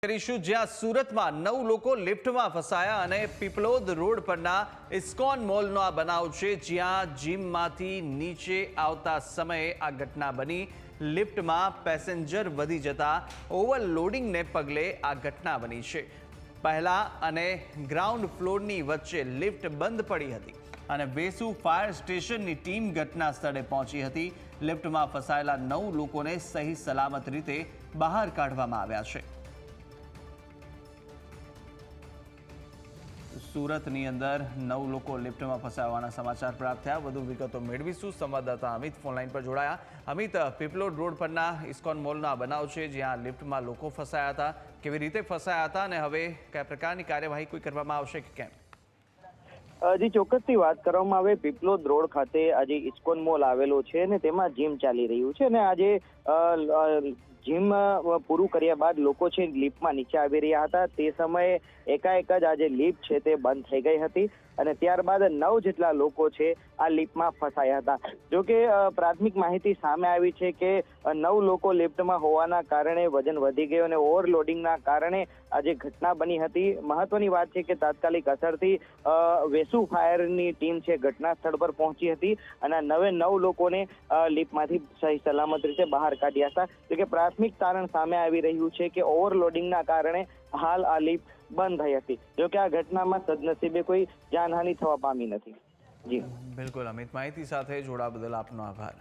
કરીશું જ્યાં સુરતમાં 9 લોકો લિફ્ટમાં ફસાયા અને પીપલોદ રોડ પરના ઇસ્કોન મોલનો આ બનાવ છે જ્યાં જીમમાંથી નીચે આવતા સમયે આ ઘટના બની। લિફ્ટમાં પેસેન્જર વધી જતા ઓવરલોડિંગને પગલે આ ઘટના બની છે। પહેલા અને ગ્રાઉન્ડ ફ્લોરની વચ્ચે લિફ્ટ બંધ પડી હતી અને વેસુ ફાયર સ્ટેશનની ટીમ ઘટના સ્થળે પહોંચી હતી। લિફ્ટમાં ફસાયેલા 9 લોકોને સહી સલામત રીતે બહાર કાઢવામાં આવ્યા છે। सूरतनी अंदर 9 लोग लिफ्ट में फसावाना समाचार प्राप्त थया। વધુ વિગતો મેળવીશું। સંવાદદાતા અમિત ફોનલાઈન પર જોડાયા। અમિત, પીપલોડ રોડ પરના ઇસ્કોન મોલનો બનાવ છે જ્યાં લિફ્ટમાં લોકો ફસાયા હતા, કેવી રીતે ફસાયા હતા અને હવે કયા પ્રકારની કાર્યવાહી કોઈ કરવામાં આવશે કે કેમ? જી, ચોક્કસથી વાત કરવામાં આવે, પીપલોદ રોડ ખાતે આજે ઇસ્કોન મોલ આવેલો છે અને તેમાં જીમ ચાલી રહ્યું છે અને આજે જીમ પૂરું કર્યા બાદ લોકો છે લિફ્ટમાં નીચે આવી રહ્યા હતા। તે સમયે એકાએક જ આજે લિફ્ટ છે તે બંધ થઈ ગઈ હતી અને ત્યારબાદ 9 જેટલા લોકો છે આ લિફ્ટમાં ફસાયા હતા। જોકે પ્રાથમિક માહિતી સામે આવી છે કે 9 લોકો લિફ્ટમાં હોવાના કારણે વજન વધી ગયું અને ઓવરલોડિંગના કારણે આજે ઘટના બની હતી। મહત્વની વાત છે કે તાત્કાલિક અસરથી વેસુ ફાયરની ટીમ છે ઘટના સ્થળ પર પહોંચી હતી અને 9 લોકોને લિફ્ટમાંથી સહી સલામત રીતે બહાર કાઢ્યા હતા। જોકે પ્રાથમિક તારણ સામે આવી રહ્યું છે કે ઓવરલોડિંગના કારણે હાલ આ લિફ્ટ બંધ થઈ હતી। જોકે આ ઘટનામાં સદનસીબે કોઈ જાનહાનિ થવા પામી નથી। જી બિલકુલ અમિત, માહિતી સાથે જોડાવા બદલ આપનો આભાર।